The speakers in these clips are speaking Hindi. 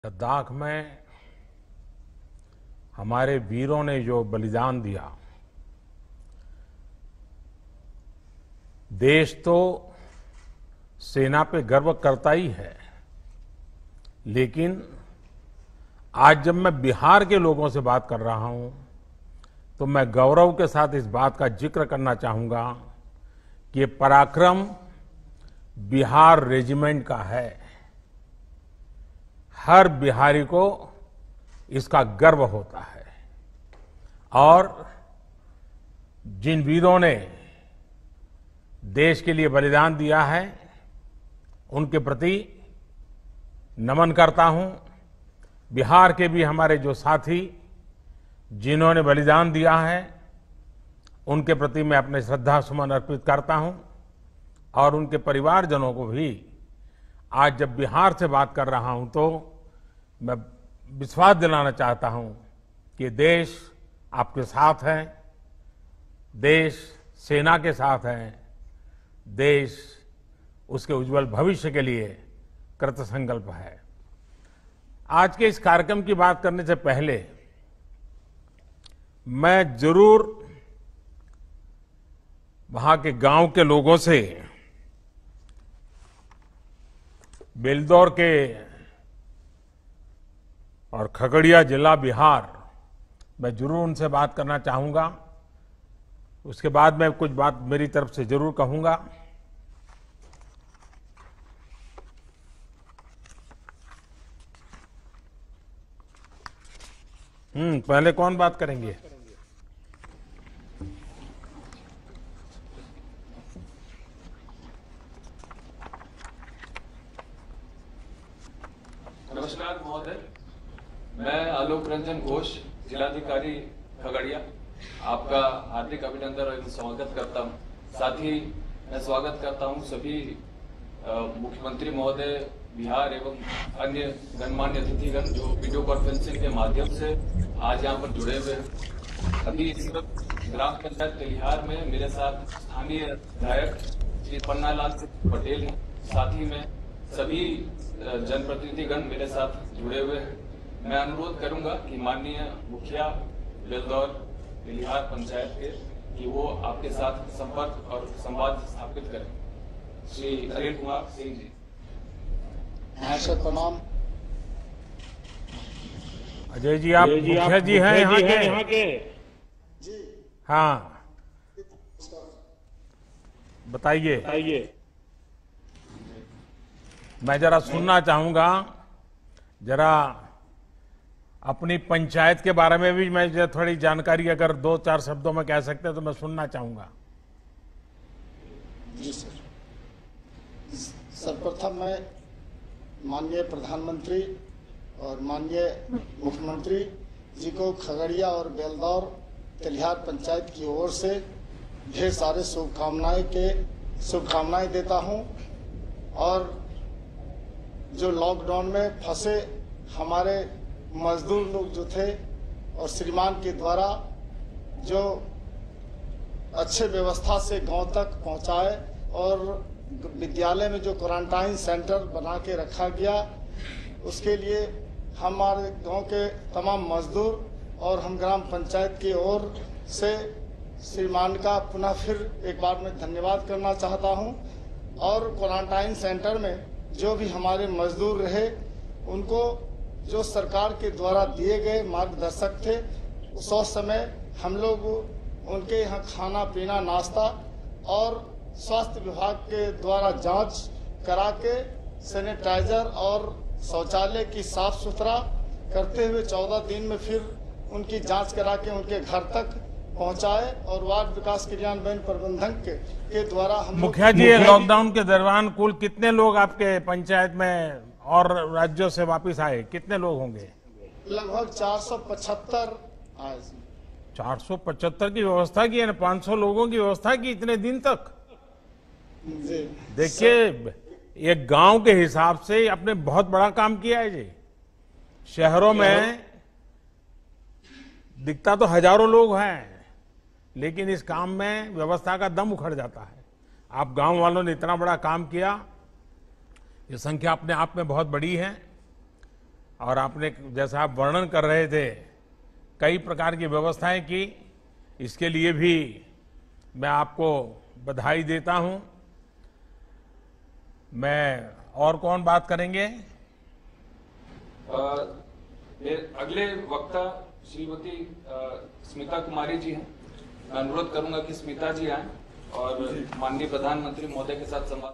लद्दाख में हमारे वीरों ने जो बलिदान दिया, देश तो सेना पे गर्व करता ही है, लेकिन आज जब मैं बिहार के लोगों से बात कर रहा हूं तो मैं गौरव के साथ इस बात का जिक्र करना चाहूंगा कि ये पराक्रम बिहार रेजिमेंट का है। हर बिहारी को इसका गर्व होता है और जिन वीरों ने देश के लिए बलिदान दिया है उनके प्रति नमन करता हूं। बिहार के भी हमारे जो साथी जिन्होंने बलिदान दिया है उनके प्रति मैं अपने श्रद्धा सुमन अर्पित करता हूं और उनके परिवारजनों को भी आज जब बिहार से बात कर रहा हूं तो मैं विश्वास दिलाना चाहता हूं कि देश आपके साथ है, देश सेना के साथ है, देश उसके उज्जवल भविष्य के लिए कृतसंकल्प है। आज के इस कार्यक्रम की बात करने से पहले मैं जरूर वहां के गांव के लोगों से, बेलदौर के और खगड़िया जिला बिहार, मैं जरूर उनसे बात करना चाहूंगा। उसके बाद मैं कुछ बात मेरी तरफ से जरूर कहूंगा। पहले कौन बात करेंगे? नमस्कार महोदय, मैं आलोक रंजन घोष, जिलाधिकारी खगड़िया, आपका हार्दिक अभिनंदन और स्वागत करता हूं। साथ ही मैं स्वागत करता हूं सभी मुख्यमंत्री महोदय बिहार एवं अन्य गणमान्य अतिथिगण जो वीडियो कॉन्फ्रेंसिंग के माध्यम से आज यहां पर जुड़े हुए हैं। अभी इस वक्त ग्राम पंचायत तेलिहार में मेरे साथ स्थानीय विधायक श्री पन्नालाल पटेल हैं। साथ ही में सभी जनप्रतिनिधिगण मेरे साथ जुड़े हुए हैं। मैं अनुरोध करूंगा कि माननीय मुखिया बेलदौर तेलिहार पंचायत के कि वो आपके साथ संपर्क और संवाद स्थापित करें। श्री अनिल कुमार सिंह जी। प्रणाम। अजय जी, आप मुखिया जी हैं यहाँ के? जी हाँ, बताइए। मैं जरा सुनना चाहूंगा, जरा अपनी पंचायत के बारे में भी मैं थोड़ी जानकारी अगर 2-4 शब्दों में कह सकते हैं तो मैं सुनना चाहूंगा। जी सर। सर्वप्रथम मैं माननीय प्रधानमंत्री और माननीय मुख्यमंत्री जी को खगड़िया और बेलदौर तेलिहार पंचायत की ओर से ढेर सारे शुभकामनाएं देता हूं और जो लॉकडाउन में फंसे हमारे मजदूर लोग जो थे और श्रीमान के द्वारा जो अच्छे व्यवस्था से गांव तक पहुंचाए और विद्यालय में जो क्वारंटाइन सेंटर बना के रखा गया, उसके लिए हमारे गांव के तमाम मजदूर और हम ग्राम पंचायत की ओर से श्रीमान का पुनः फिर एक बार मैं धन्यवाद करना चाहता हूं। और क्वारंटाइन सेंटर में जो भी हमारे मजदूर रहे उनको जो सरकार के द्वारा दिए गए मार्गदर्शक थे, उस समय हम लोग उनके यहाँ खाना पीना नाश्ता और स्वास्थ्य विभाग के द्वारा जांच करा के सैनिटाइजर और शौचालय की साफ सुथरा करते हुए 14 दिन में फिर उनकी जांच करा के उनके घर तक पहुंचाए और वार्ड विकास क्रियान्वयन प्रबंधक के द्वारा हम मुखिया जी, लॉकडाउन के दौरान कुल कितने लोग आपके पंचायत में और राज्यों से वापस आए? कितने लोग होंगे? लगभग 475 आए। 475 की व्यवस्था की है, 500 लोगों की व्यवस्था की इतने दिन तक। देखिए, एक गांव के हिसाब से आपने बहुत बड़ा काम किया है जी। शहरों में दिखता तो हजारों लोग हैं, लेकिन इस काम में व्यवस्था का दम उखड़ जाता है। आप गांव वालों ने इतना बड़ा काम किया, ये संख्या अपने आप में बहुत बड़ी है। और आपने जैसा आप वर्णन कर रहे थे कई प्रकार की व्यवस्थाएं की, इसके लिए भी मैं आपको बधाई देता हूं। मैं और कौन बात करेंगे? अगले वक्ता श्रीमती स्मिता कुमारी जी हैं। मैं अनुरोध करूंगा कि स्मिता जी आए और माननीय प्रधानमंत्री महोदय के साथ संवाद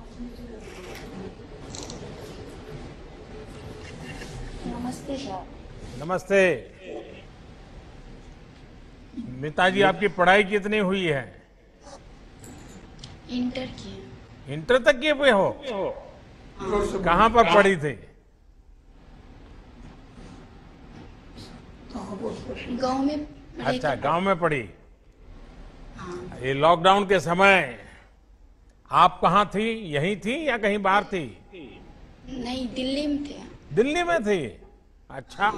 स्थापित करें। नमस्ते सर। नमस्ते। स्मिता जी, आपकी पढ़ाई कितनी हुई है? इंटर की। इंटर तक किए हुए हो? कहाँ पर पढ़ी थी? गांव में। अच्छा, गांव में पढ़ी। हाँ। ये लॉकडाउन के समय आप कहाँ थी? यहीं थी या कहीं बाहर थी? नहीं, दिल्ली में थे। दिल्ली में थी। अच्छा,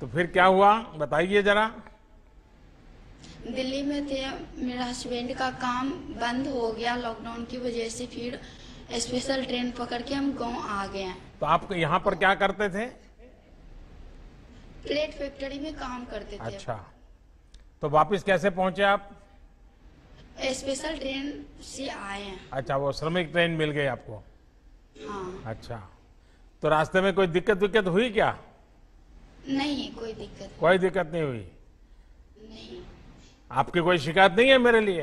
तो फिर क्या हुआ बताइए जरा। दिल्ली में थे, मेरा हस्बैंड का काम बंद हो गया लॉकडाउन की वजह से, फिर स्पेशल ट्रेन पकड़ के हम गांव आ गए। तो आप यहाँ पर क्या करते थे? प्लेट फैक्ट्री में काम करते थे। अच्छा, तो वापस कैसे पहुंचे आप? स्पेशल ट्रेन से आए हैं। अच्छा, वो श्रमिक ट्रेन मिल गई आपको? हाँ। अच्छा, तो रास्ते में कोई दिक्कत हुई क्या? नहीं, कोई दिक्कत कोई दिक्कत नहीं हुई। नहीं। आपकी कोई शिकायत नहीं है मेरे लिए?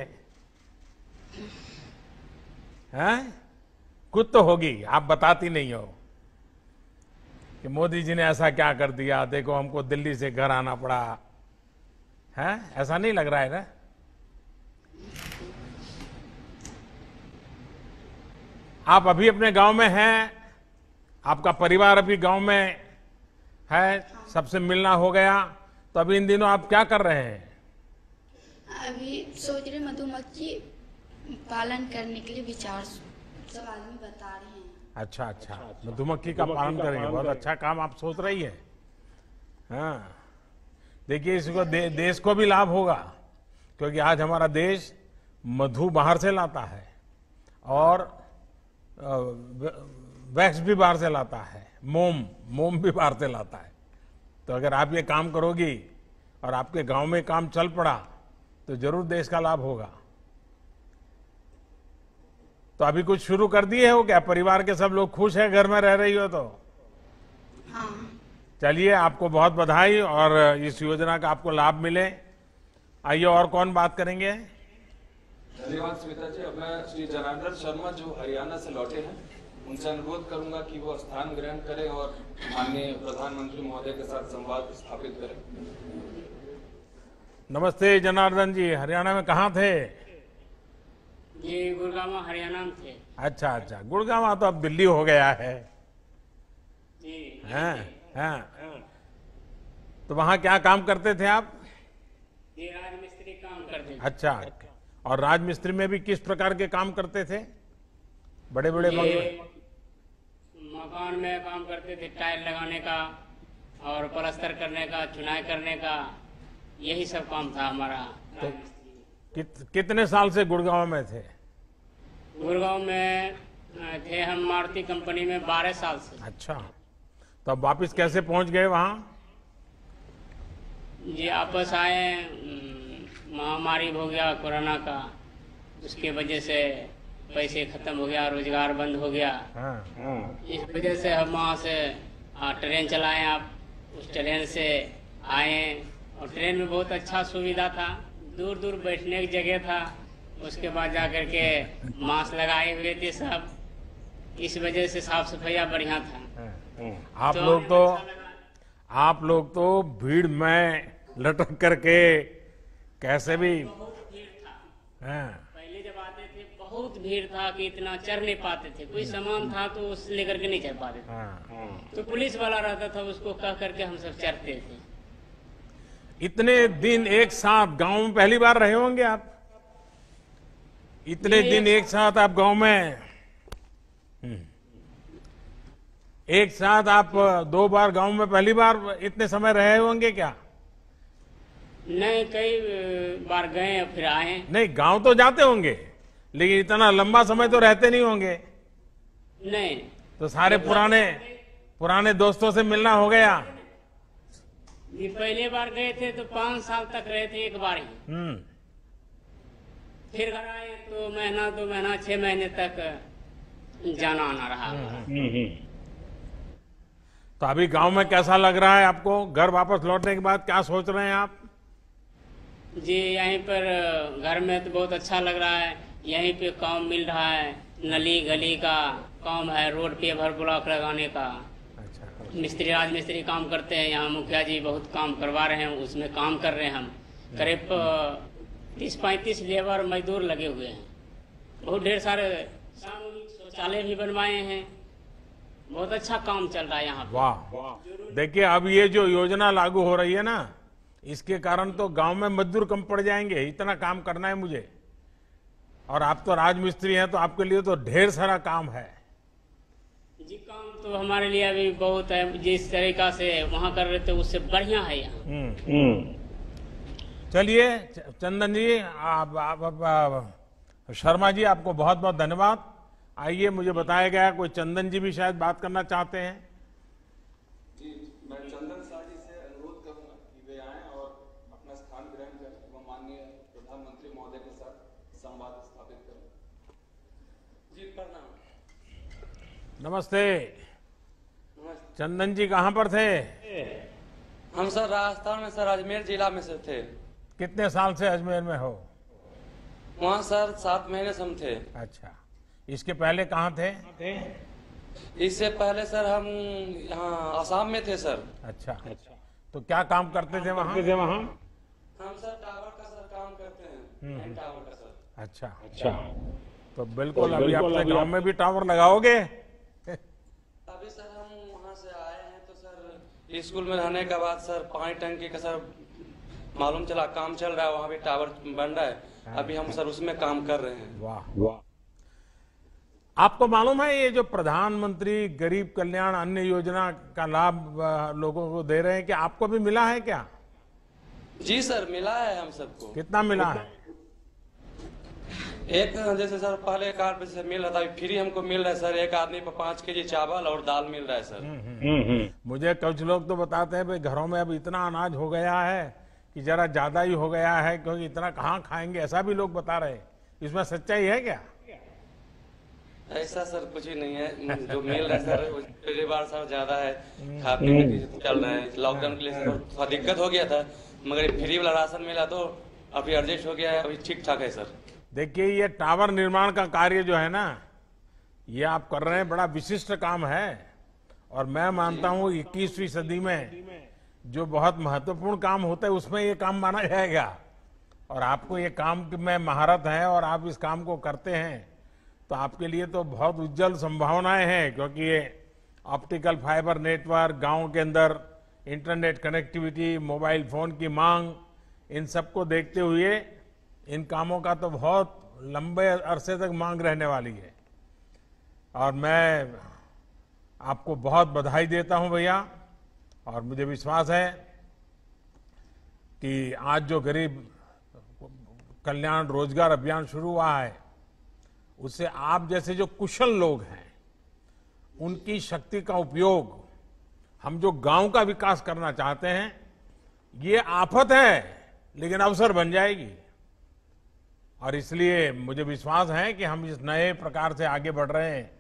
हैं? कुछ तो होगी, आप बताती नहीं हो कि मोदी जी ने ऐसा क्या कर दिया, देखो हमको दिल्ली से घर आना पड़ा। है, ऐसा नहीं लग रहा है ना? आप अभी अपने गांव में हैं, आपका परिवार अभी गांव में है, सबसे मिलना हो गया, तो अभी इन दिनों आप क्या कर रहे हैं? अभी सोच रहे मधुमक्खी पालन करने के लिए विचार सब आदमी बता रहे हैं। अच्छा अच्छा, मधुमक्खी का पालन करेंगे, बहुत अच्छा काम आप सोच रही है। हाँ, देखिए इसको देश को भी लाभ होगा, क्योंकि आज हमारा देश मधु बाहर से लाता है और वैक्स भी बाहर से लाता है, मोम भी बाहर से लाता है। तो अगर आप ये काम करोगी और आपके गांव में काम चल पड़ा तो जरूर देश का लाभ होगा। तो अभी कुछ शुरू कर दिए हो क्या? परिवार के सब लोग खुश हैं, घर में रह रही हो तो? हाँ। चलिए, आपको बहुत बधाई और इस योजना का आपको लाभ मिले। आइए, और कौन बात करेंगे? धन्यवाद स्मिता जी। अब मैं श्री जनार्दन शर्मा जो हरियाणा से लौटे हैं उनसे अनुरोध करूंगा कि वो स्थान ग्रहण करें और माननीय प्रधानमंत्री महोदय के साथ संवाद स्थापित करें। नमस्ते जनार्दन जी, हरियाणा में कहाँ थे? जी, गुड़गांव हरियाणा में थे। अच्छा अच्छा, गुड़गांव तो अब दिल्ली हो गया है। जी। हाँ। तो वहाँ क्या काम करते थे आप? ये राजमिस्त्री काम करते थे। अच्छा, और राजमिस्त्री में भी किस प्रकार के काम करते थे? बड़े बड़े मकान में काम करते थे, टाइल लगाने का और प्लास्टर करने का, चुनाई करने का, यही सब काम था हमारा। तो कितने साल से गुड़गांव में थे? गुड़गांव में थे हम मारुति कंपनी में 12 साल से। अच्छा, तो अब वापिस कैसे पहुंच गए वहाँ? जी, वापस आए, महामारी हो गया कोरोना का, उसके वजह से पैसे खत्म हो गया, रोजगार बंद हो गया। इस वजह से हम वहाँ से ट्रेन चलाए, आप उस ट्रेन से आए और ट्रेन में बहुत अच्छा सुविधा था, दूर दूर बैठने की जगह था, उसके बाद जाकर के मास्क लगाए हुए थे सब, इस वजह से साफ सफाई बढ़िया था। आप लोग तो भीड़ में लटक करके कैसे भी पहले जब आते थे बहुत भीड़ था कि इतना चढ़ नहीं पाते थे, कोई सामान था तो उस लेकर के नहीं चढ़ पाते थे। तो पुलिस वाला रहता था, उसको कह करके हम सब चढ़ते थे। इतने दिन एक साथ गांव में पहली बार रहे होंगे आप? इतने दिन एक साथ आप गांव में, एक साथ आप 2 बार गांव में पहली बार इतने समय रहे होंगे क्या? नहीं, कई बार गए और फिर आए। नहीं, गांव तो जाते होंगे लेकिन इतना लंबा समय तो रहते नहीं होंगे। नहीं। तो सारे पुराने दोस्तों से मिलना हो गया? ये पहले बार गए थे तो 5 साल तक रहे थे एक बार ही। फिर घर आए तो महीना 2 महीना 6 महीने तक जाना आना रहा। तो अभी गांव में कैसा लग रहा है आपको? घर वापस लौटने के बाद क्या सोच रहे हैं आप? जी यहीं पर घर में तो बहुत अच्छा लग रहा है। यहीं पे काम मिल रहा है, नली गली का काम है, रोड पे भर ब्लॉक लगाने का। अच्छा। मिस्त्री राजमिस्त्री काम करते हैं यहाँ, मुखिया जी बहुत काम करवा रहे हैं, उसमें काम कर रहे हैं हम। करीब 30-35 लेबर मजदूर लगे हुए हैं। बहुत ढेर सारे सामूहिक शौचालय भी बनवाए हैं। बहुत अच्छा काम चल रहा है यहाँ पे। वाह। देखिए अब ये जो योजना लागू हो रही है ना, इसके कारण तो गांव में मजदूर कम पड़ जाएंगे। इतना काम करना है मुझे, और आप तो राजमिस्त्री हैं तो आपके लिए तो ढेर सारा काम है। जी काम तो हमारे लिए अभी बहुत है। जिस तरीका से वहाँ कर रहे थे उससे बढ़िया है यहाँ। चलिए चंदन जी, शर्मा जी, आपको बहुत बहुत धन्यवाद। आइए, मुझे बताया गया कोई चंदन जी भी शायद बात करना चाहते हैं। जी मैं चंदन शाह जी से अनुरोध करूंगा कि वे आएं और अपना स्थान ग्रहण करें एवं माननीय प्रधानमंत्री महोदय के साथ संवाद स्थापित करें। जी प्रणाम। नमस्ते। चंदन जी कहाँ पर थे? हम सर राजस्थान में, सर अजमेर जिला में से थे। कितने साल से अजमेर में हो? वहाँ सर 7 महीने से हम थे। अच्छा, इसके पहले कहाँ थे? इससे पहले सर हम यहाँ आसाम में थे सर। अच्छा, तो क्या काम करते थे वहाँ? हम सर टावर का सर काम करते हैं, टावर का सर। अच्छा, तो बिल्कुल अभी अपने गांव में भी टावर लगाओगे? अभी सर हम वहाँ से आए हैं तो सर स्कूल में रहने के बाद सर पानी टंकी का सर मालूम चला काम चल रहा है, वहाँ भी टावर बन रहा है। अभी हम सर उसमें काम कर रहे हैं। वाह। आपको मालूम है ये जो प्रधानमंत्री गरीब कल्याण अन्न योजना का लाभ लोगों को दे रहे हैं, कि आपको भी मिला है क्या? जी सर मिला है हम सबको। कितना मिला है? एक जैसे सर पहले कार्ड से मिल रहा था, फ्री हमको मिल रहा है सर। एक आदमी पर 5 केजी चावल और दाल मिल रहा है सर। मुझे कुछ लोग तो बताते हैं भाई घरों में अब इतना अनाज हो गया है कि जरा ज्यादा ही हो गया है, क्योंकि इतना कहाँ खाएंगे, ऐसा भी लोग बता रहे हैं। इसमें सच्चाई है क्या? ऐसा सर कुछ ही नहीं है, जो मिल रहा है सर पहली बार सर ज्यादा है, खा पीने की चल रहा है। लॉकडाउन के लिए थोड़ा दिक्कत हो गया था, मगर फ्री वाला राशन मिला तो अभी एडजस्ट हो गया है, अभी ठीक ठाक है सर। देखिए ये टावर निर्माण का कार्य जो है ना, ये आप कर रहे हैं, बड़ा विशिष्ट काम है। और मैं मानता हूँ 21वीं सदी में जो बहुत महत्वपूर्ण काम होता है उसमें ये काम माना जाएगा। और आपको ये काम में महारत है और आप इस काम को करते हैं, तो आपके लिए तो बहुत उज्जवल संभावनाएं हैं। क्योंकि ये ऑप्टिकल फाइबर नेटवर्क, गांव के अंदर इंटरनेट कनेक्टिविटी, मोबाइल फोन की मांग, इन सबको देखते हुए इन कामों का तो बहुत लंबे अरसे तक मांग रहने वाली है। और मैं आपको बहुत बधाई देता हूं भैया, और मुझे विश्वास है कि आज जो गरीब कल्याण रोजगार अभियान शुरू हुआ है, उससे आप जैसे जो कुशल लोग हैं उनकी शक्ति का उपयोग हम जो गांव का विकास करना चाहते हैं, ये आफत है लेकिन अवसर बन जाएगी। और इसलिए मुझे विश्वास है कि हम इस नए प्रकार से आगे बढ़ रहे हैं,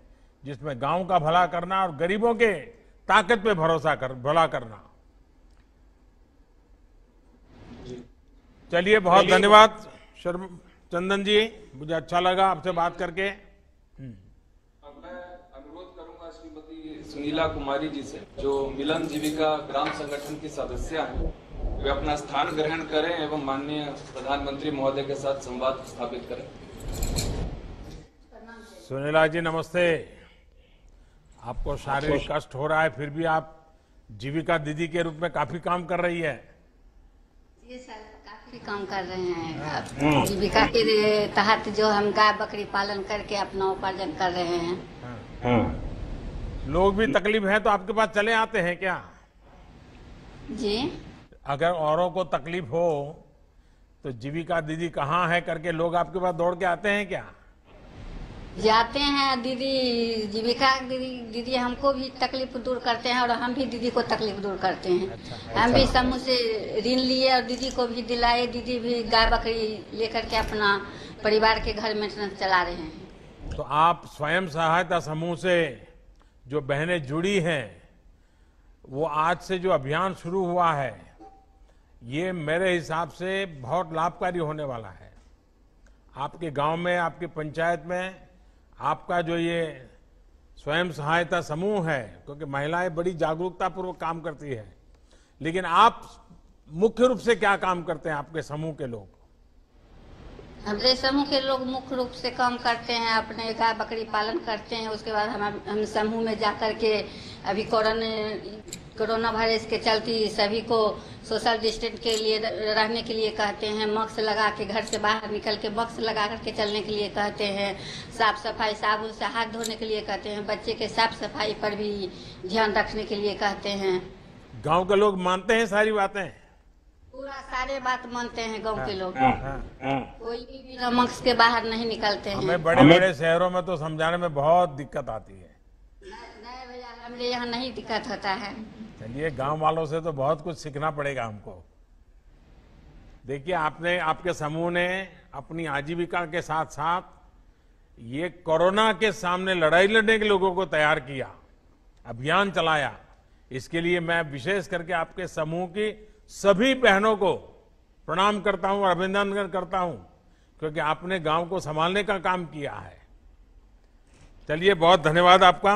जिसमें गांव का भला करना और गरीबों के ताकत पे भला करना। चलिए, बहुत धन्यवाद चंदन जी, मुझे अच्छा लगा आपसे बात करके। अब मैं अनुरोध करूंगा श्रीमती सुनीला कुमारी जी से, जो मिलन जीविका ग्राम संगठन की सदस्य हैं, वे अपना स्थान ग्रहण करें एवं माननीय प्रधानमंत्री महोदय के साथ संवाद स्थापित करें। सुनीला जी नमस्ते। आपको शारीरिक कष्ट हो रहा है, फिर भी आप जीविका दीदी के रूप में काफी काम कर रही है। जी सर, काफी काम कर रहे हैं। जीविका के तहत जो हम गाय बकरी पालन करके अपना उपार्जन कर रहे हैं। लोग भी तकलीफ है तो आपके पास चले आते हैं क्या? जी, अगर औरों को तकलीफ हो तो जीविका दीदी कहाँ है करके लोग आपके पास दौड़ के आते हैं क्या? जाते हैं दीदी, जीविका दीदी हमको भी तकलीफ दूर करते हैं और हम भी दीदी को तकलीफ दूर करते हैं। हम भी समूह से ऋण लिए और दीदी को भी दिलाए। दीदी भी गाय बकरी लेकर के अपना परिवार के घर मेंटेनेंस चला रहे हैं। तो आप स्वयं सहायता समूह से जो बहनें जुड़ी हैं, वो आज से जो अभियान शुरू हुआ है, ये मेरे हिसाब से बहुत लाभकारी होने वाला है। आपके गांव में, आपकी पंचायत में आपका जो ये स्वयं सहायता समूह है, क्योंकि महिलाएं बड़ी जागरूकता पूर्वक काम करती है, लेकिन आप मुख्य रूप से क्या काम करते हैं? आपके समूह के लोग, हमारे समूह के लोग मुख्य रूप से काम करते हैं, अपने गाय बकरी पालन करते हैं। उसके बाद हम समूह में जाकर के अभी कोरोना वायरस के चलते सभी को सोशल डिस्टेंस के लिए रहने के लिए कहते हैं। मास्क लगा के घर से बाहर निकल के मास्क लगा करके चलने के लिए कहते हैं। साफ सफाई, साबुन से हाथ धोने के लिए कहते हैं। बच्चे के साफ सफाई पर भी ध्यान रखने के लिए कहते हैं। गांव के लोग मानते हैं सारी बातें? पूरा सारे बात मानते हैं गांव के लोग। कोई भी बिना मास्क के बाहर नहीं निकलते हैं। हमें बड़े बड़े शहरों में तो समझाने में बहुत दिक्कत आती है। नहीं भैया, हमारे यहाँ नहीं दिक्कत होता है। चलिए, गांव वालों से तो बहुत कुछ सीखना पड़ेगा हमको। देखिए, आपके समूह ने अपनी आजीविका के साथ साथ ये कोरोना के सामने लड़ाई लड़ने के लोगों को तैयार किया, अभियान चलाया। इसके लिए मैं विशेष करके आपके समूह की सभी बहनों को प्रणाम करता हूं और अभिनंदन करता हूं, क्योंकि आपने गांव को संभालने का काम किया है। चलिए, बहुत धन्यवाद आपका।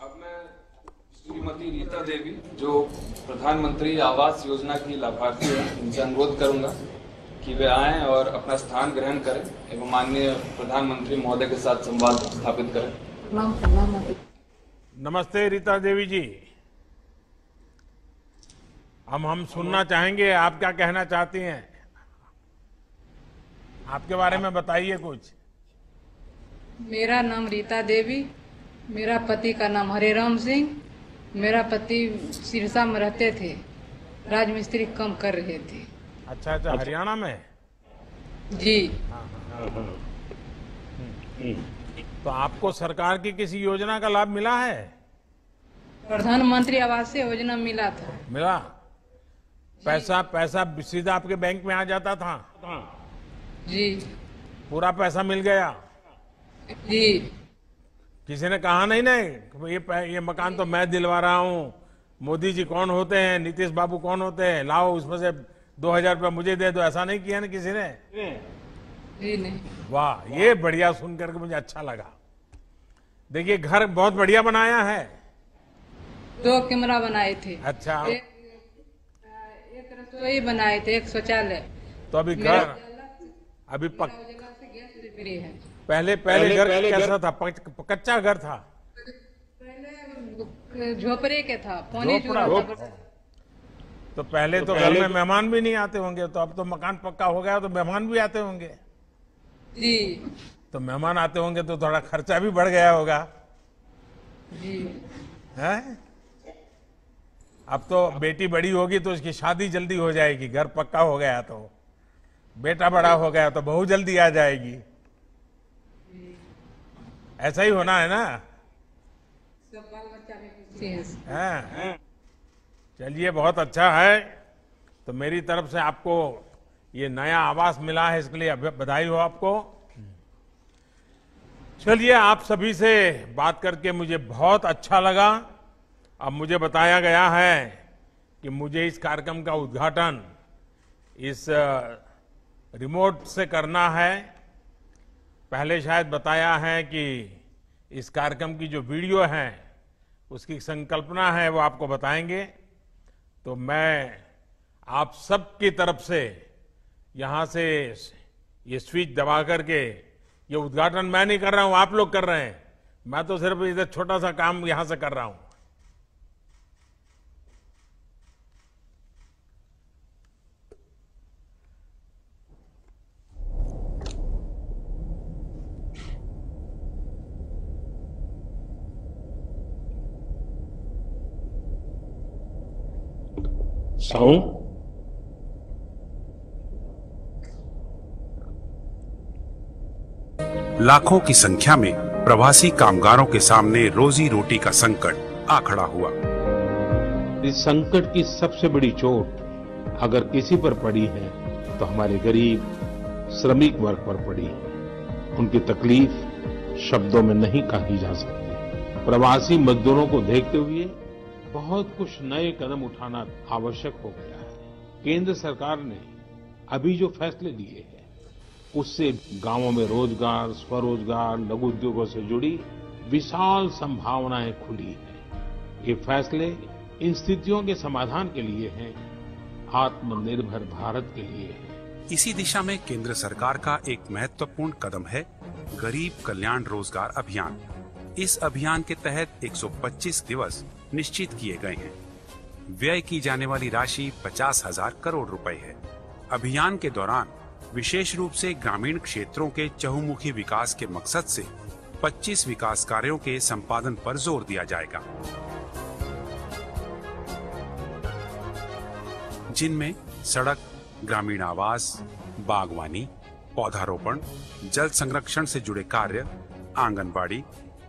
अब मैं श्रीमती रीता देवी, जो प्रधानमंत्री आवास योजना की लाभार्थी है, उनसे अनुरोध करूंगा कि वे आएं और अपना स्थान ग्रहण करें एवं माननीय प्रधानमंत्री महोदय के साथ संवाद स्थापित करें। नमस्ते रीता देवी जी, हम सुनना चाहेंगे आप क्या कहना चाहती हैं। आपके बारे में बताइए कुछ। मेरा नाम रीता देवी, मेरा पति का नाम हरेराम सिंह। मेरा पति सिरसा में रहते थे, राजमिस्त्री काम कर रहे थे। अच्छा, हरियाणा में? जी। तो आपको सरकार की किसी योजना का लाभ मिला है? प्रधानमंत्री आवास योजना मिला था। मिला? पैसा सीधा आपके बैंक में आ जाता था? जी। पूरा पैसा मिल गया? जी। किसी ने कहा नहीं ये मकान तो मैं दिलवा रहा हूँ, मोदी जी कौन होते हैं, नीतीश बाबू कौन होते हैं, लाओ उसमें से 2000 रुपया मुझे दे दो, ऐसा नहीं किया ना किसी ने? जी नहीं। वाह, ये बढ़िया सुन करके मुझे अच्छा लगा। देखिए, घर बहुत बढ़िया बनाया है। 2 कमरा बनाए थे। अच्छा। एक रसोई बनाए थे, एक शौचालय। तो अभी घर अभी पहले घर कैसा था? कच्चा घर था? पहले झोपड़े के था, पानी चूरा था। तो पहले तो घर में मेहमान भी नहीं आते होंगे, तो अब तो मकान पक्का हो गया तो मेहमान भी आते होंगे। जी। तो मेहमान आते होंगे तो थोड़ा खर्चा भी बढ़ गया होगा। जी। है? अब तो बेटी बड़ी होगी तो उसकी शादी जल्दी हो जाएगी, घर पक्का हो गया तो। बेटा बड़ा हो गया तो बहू जल्दी आ जाएगी। ऐसा ही होना है ना? सब बाल बच्चा भी खुशी है। चलिए, बहुत अच्छा है। तो मेरी तरफ से आपको ये नया आवास मिला है, इसके लिए बधाई हो आपको। चलिए, आप सभी से बात करके मुझे बहुत अच्छा लगा। अब मुझे बताया गया है कि मुझे इस कार्यक्रम का उद्घाटन इस रिमोट से करना है। पहले शायद बताया है कि इस कार्यक्रम की जो वीडियो है उसकी संकल्पना है वो आपको बताएंगे। तो मैं आप सबकी तरफ से यहां से ये स्विच दबा करके, ये उद्घाटन मैं नहीं कर रहा हूं, आप लोग कर रहे हैं। मैं तो सिर्फ इधर छोटा सा काम यहां से कर रहा हूं। साउंड। लाखों की संख्या में प्रवासी कामगारों के सामने रोजी रोटी का संकट आ खड़ा हुआ। इस संकट की सबसे बड़ी चोट अगर किसी पर पड़ी है तो हमारे गरीब श्रमिक वर्ग पर पड़ी है। उनकी तकलीफ शब्दों में नहीं कही जा सकती। प्रवासी मजदूरों को देखते हुए बहुत कुछ नए कदम उठाना आवश्यक हो गया है। केंद्र सरकार ने अभी जो फैसले लिए हैं उससे गांवों में रोजगार, स्वरोजगार, लघु उद्योगों से जुड़ी विशाल संभावनाएं खुली हैं। ये फैसले इन स्थितियों के समाधान के लिए हैं, आत्मनिर्भर भारत के लिए है। इसी दिशा में केंद्र सरकार का एक महत्वपूर्ण कदम है गरीब कल्याण रोजगार अभियान। इस अभियान के तहत 125 दिवस निश्चित किए गए हैं। व्यय की जाने वाली राशि 50,000 करोड़ रुपए है। अभियान के दौरान विशेष रूप से ग्रामीण क्षेत्रों के चहुमुखी विकास के मकसद से 25 विकास कार्यों के संपादन पर जोर दिया जाएगा, जिनमें सड़क, ग्रामीण आवास, बागवानी, पौधारोपण, जल संरक्षण से जुड़े कार्य, आंगनबाड़ी,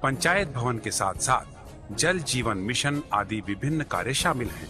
पंचायत भवन के साथ साथ जल जीवन मिशन आदि विभिन्न कार्य शामिल हैं।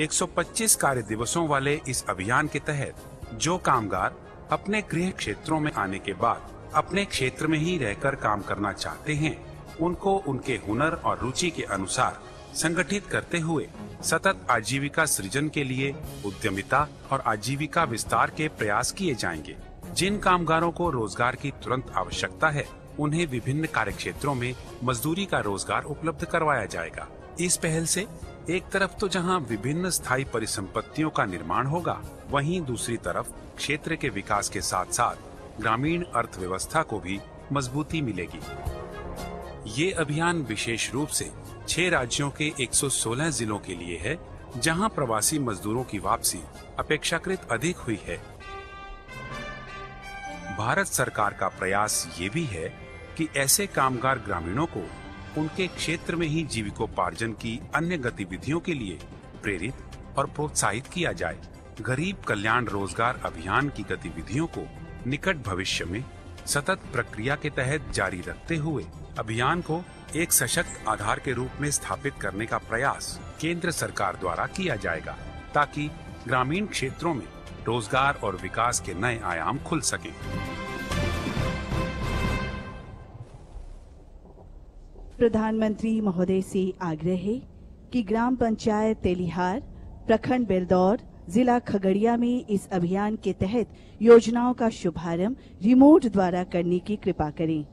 125 कार्य दिवसों वाले इस अभियान के तहत जो कामगार अपने गृह क्षेत्रों में आने के बाद अपने क्षेत्र में ही रहकर काम करना चाहते हैं, उनको उनके हुनर और रुचि के अनुसार संगठित करते हुए सतत आजीविका सृजन के लिए उद्यमिता और आजीविका विस्तार के प्रयास किए जाएंगे। जिन कामगारों को रोजगार की तुरंत आवश्यकता है, उन्हें विभिन्न कार्य क्षेत्रों में मजदूरी का रोजगार उपलब्ध करवाया जाएगा। इस पहल से एक तरफ तो जहां विभिन्न स्थायी परिसंपत्तियों का निर्माण होगा, वहीं दूसरी तरफ क्षेत्र के विकास के साथ साथ ग्रामीण अर्थव्यवस्था को भी मजबूती मिलेगी। ये अभियान विशेष रूप से 6 राज्यों के 116 जिलों के लिए है, जहां प्रवासी मजदूरों की वापसी अपेक्षाकृत अधिक हुई है। भारत सरकार का प्रयास ये भी है कि ऐसे कामगार ग्रामीणों को उनके क्षेत्र में ही जीविकोपार्जन की अन्य गतिविधियों के लिए प्रेरित और प्रोत्साहित किया जाए। गरीब कल्याण रोजगार अभियान की गतिविधियों को निकट भविष्य में सतत प्रक्रिया के तहत जारी रखते हुए अभियान को एक सशक्त आधार के रूप में स्थापित करने का प्रयास केंद्र सरकार द्वारा किया जाएगा, ताकि ग्रामीण क्षेत्रों में रोजगार और विकास के नए आयाम खुल सकें। प्रधानमंत्री महोदय से आग्रह है कि ग्राम पंचायत तेलिहार, प्रखंड बेलदौर, जिला खगड़िया में इस अभियान के तहत योजनाओं का शुभारंभ रिमोट द्वारा करने की कृपा करें।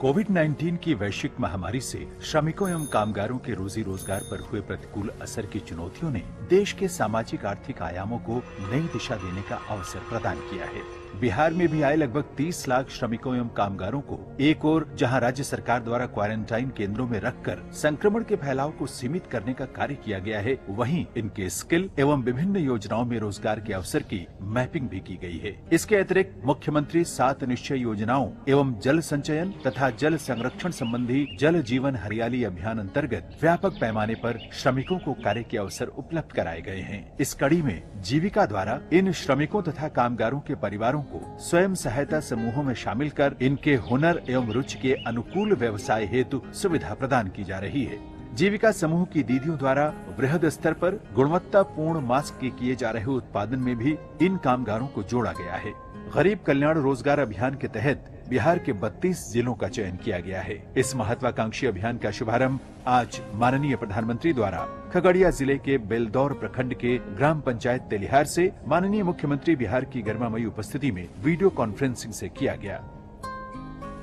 कोविड-19 की वैश्विक महामारी से श्रमिकों एवं कामगारों के रोजी रोजगार पर हुए प्रतिकूल असर की चुनौतियों ने देश के सामाजिक आर्थिक आयामों को नई दिशा देने का अवसर प्रदान किया है। बिहार में भी आए लगभग 30 लाख श्रमिकों एवं कामगारों को एक ओर जहां राज्य सरकार द्वारा क्वारंटाइन केंद्रों में रखकर संक्रमण के फैलाव को सीमित करने का कार्य किया गया है, वहीं इनके स्किल एवं विभिन्न योजनाओं में रोजगार के अवसर की मैपिंग भी की गई है। इसके अतिरिक्त मुख्यमंत्री 7 निश्चय योजनाओं एवं जल संचयन तथा जल संरक्षण संबंधी जल जीवन हरियाली अभियान अंतर्गत व्यापक पैमाने पर श्रमिकों को कार्य के अवसर उपलब्ध कराए गए हैं। इस कड़ी में जीविका द्वारा इन श्रमिकों तथा कामगारों के परिवारों को स्वयं सहायता समूहों में शामिल कर इनके हुनर एवं रुचि के अनुकूल व्यवसाय हेतु सुविधा प्रदान की जा रही है। जीविका समूह की दीदियों द्वारा वृहद स्तर पर गुणवत्तापूर्ण मास्क के किए जा रहे उत्पादन में भी इन कामगारों को जोड़ा गया है। गरीब कल्याण रोजगार अभियान के तहत बिहार के 32 जिलों का चयन किया गया है। इस महत्वाकांक्षी अभियान का शुभारंभ आज माननीय प्रधानमंत्री द्वारा खगड़िया जिले के बेलदौर प्रखंड के ग्राम पंचायत तेलिहार से माननीय मुख्यमंत्री बिहार की गरिमामयी उपस्थिति में वीडियो कॉन्फ्रेंसिंग से किया गया।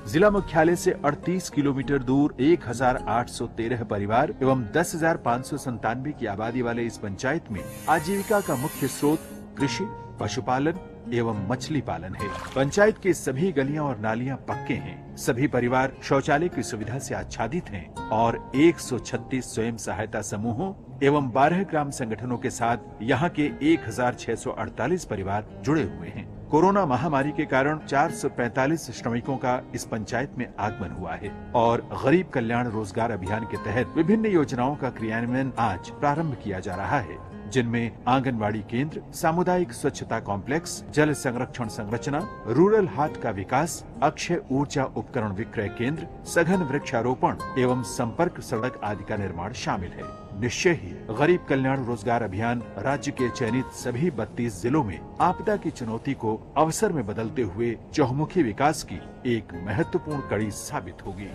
जिला मुख्यालय से 38 किलोमीटर दूर 1813 परिवार एवं 10,597 की आबादी वाले इस पंचायत में आजीविका का मुख्य स्रोत कृषि, पशुपालन एवं मछली पालन है। पंचायत की सभी गलियां और नालियां पक्के हैं। सभी परिवार शौचालय की सुविधा से आच्छादित हैं और 136 स्वयं सहायता समूहों एवं 12 ग्राम संगठनों के साथ यहाँ के 1648 परिवार जुड़े हुए हैं। कोरोना महामारी के कारण 445 श्रमिकों का इस पंचायत में आगमन हुआ है और गरीब कल्याण रोजगार अभियान के तहत विभिन्न योजनाओं का क्रियान्वयन आज प्रारंभ किया जा रहा है, जिनमें आंगनबाड़ी केंद्र, सामुदायिक स्वच्छता कॉम्प्लेक्स, जल संरक्षण संरचना, रूरल हाट का विकास, अक्षय ऊर्जा उपकरण विक्रय केंद्र, सघन वृक्षारोपण एवं संपर्क सड़क आदि का निर्माण शामिल है। निश्चय ही गरीब कल्याण रोजगार अभियान राज्य के चयनित सभी 32 जिलों में आपदा की चुनौती को अवसर में बदलते हुए चहुमुखी विकास की एक महत्वपूर्ण कड़ी साबित होगी।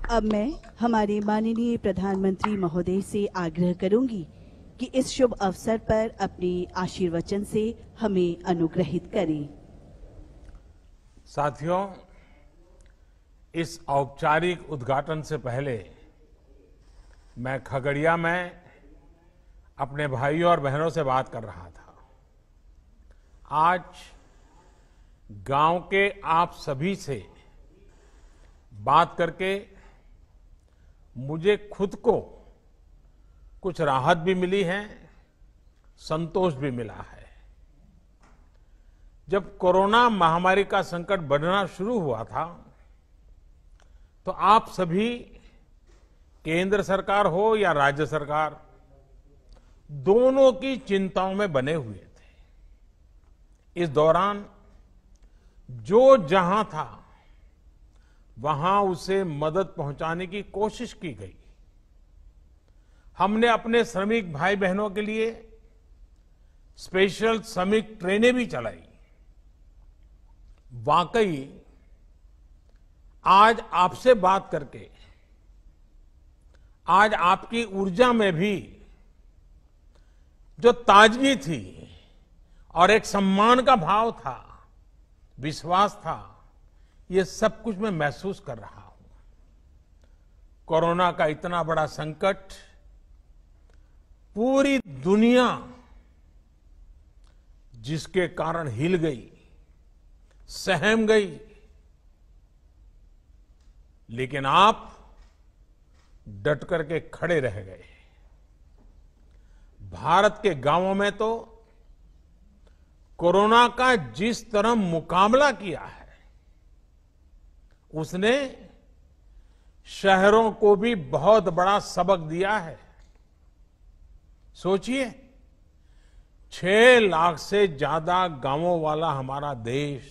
अब मैं हमारे माननीय प्रधानमंत्री महोदय से आग्रह करूंगी कि इस शुभ अवसर पर अपने आशीर्वचन से हमें अनुग्रहित करें। साथियों, इस औपचारिक उद्घाटन से पहले मैं खगड़िया में अपने भाइयों और बहनों से बात कर रहा था। आज गांव के आप सभी से बात करके मुझे खुद को कुछ राहत भी मिली है, संतोष भी मिला है। जब कोरोना महामारी का संकट बढ़ना शुरू हुआ था तो आप सभी, केंद्र सरकार हो या राज्य सरकार, दोनों की चिंताओं में बने हुए थे। इस दौरान जो जहां था वहां उसे मदद पहुंचाने की कोशिश की गई। हमने अपने श्रमिक भाई बहनों के लिए स्पेशल श्रमिक ट्रेनें भी चलाई। वाकई आज आपसे बात करके, आज आपकी ऊर्जा में भी जो ताजगी थी और एक सम्मान का भाव था, विश्वास था, ये सब कुछ मैं महसूस कर रहा हूं। कोरोना का इतना बड़ा संकट पूरी दुनिया जिसके कारण हिल गई, सहम गई, लेकिन आप डट करके खड़े रह गए। भारत के गांवों में तो कोरोना का जिस तरह मुकाबला किया है, उसने शहरों को भी बहुत बड़ा सबक दिया है। सोचिए, 6 लाख से ज्यादा गांवों वाला हमारा देश,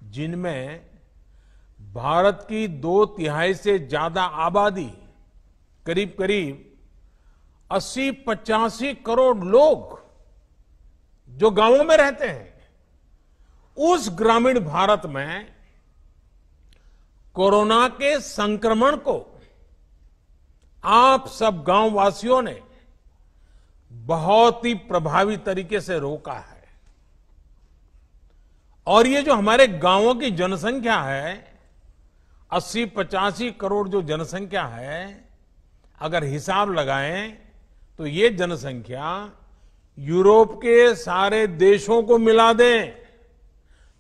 जिनमें भारत की 2/3 से ज्यादा आबादी, करीब करीब 80-85 करोड़ लोग जो गांवों में रहते हैं, उस ग्रामीण भारत में कोरोना के संक्रमण को आप सब गांव वासियों ने बहुत ही प्रभावी तरीके से रोका है। और ये जो हमारे गांवों की जनसंख्या है, 80-85 करोड़ जो जनसंख्या है, अगर हिसाब लगाएं तो ये जनसंख्या यूरोप के सारे देशों को मिला दें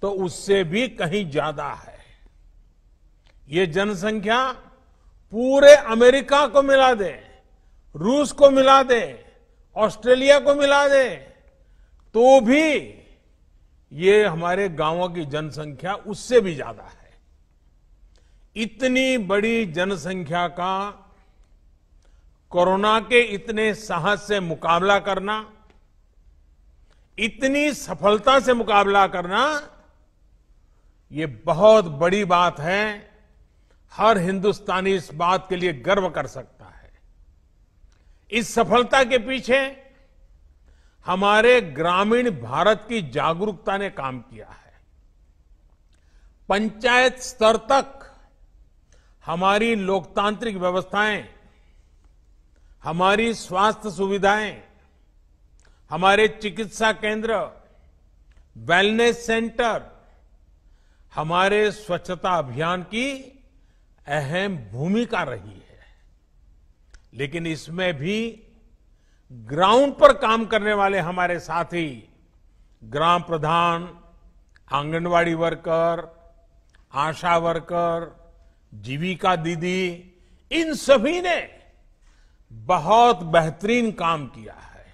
तो उससे भी कहीं ज्यादा है। ये जनसंख्या पूरे अमेरिका को मिला दे, रूस को मिला दे, ऑस्ट्रेलिया को मिला दे, तो भी ये हमारे गांवों की जनसंख्या उससे भी ज्यादा है। इतनी बड़ी जनसंख्या का कोरोना के इतने साहस से मुकाबला करना, इतनी सफलता से मुकाबला करना, ये बहुत बड़ी बात है। हर हिंदुस्तानी इस बात के लिए गर्व कर सकता है। इस सफलता के पीछे हमारे ग्रामीण भारत की जागरूकता ने काम किया है। पंचायत स्तर तक हमारी लोकतांत्रिक व्यवस्थाएं, हमारी स्वास्थ्य सुविधाएं, हमारे चिकित्सा केंद्र, वेलनेस सेंटर, हमारे स्वच्छता अभियान की अहम भूमिका रही है। लेकिन इसमें भी ग्राउंड पर काम करने वाले हमारे साथी, ग्राम प्रधान, आंगनवाड़ी वर्कर, आशा वर्कर, जीविका दीदी, इन सभी ने बहुत बेहतरीन काम किया है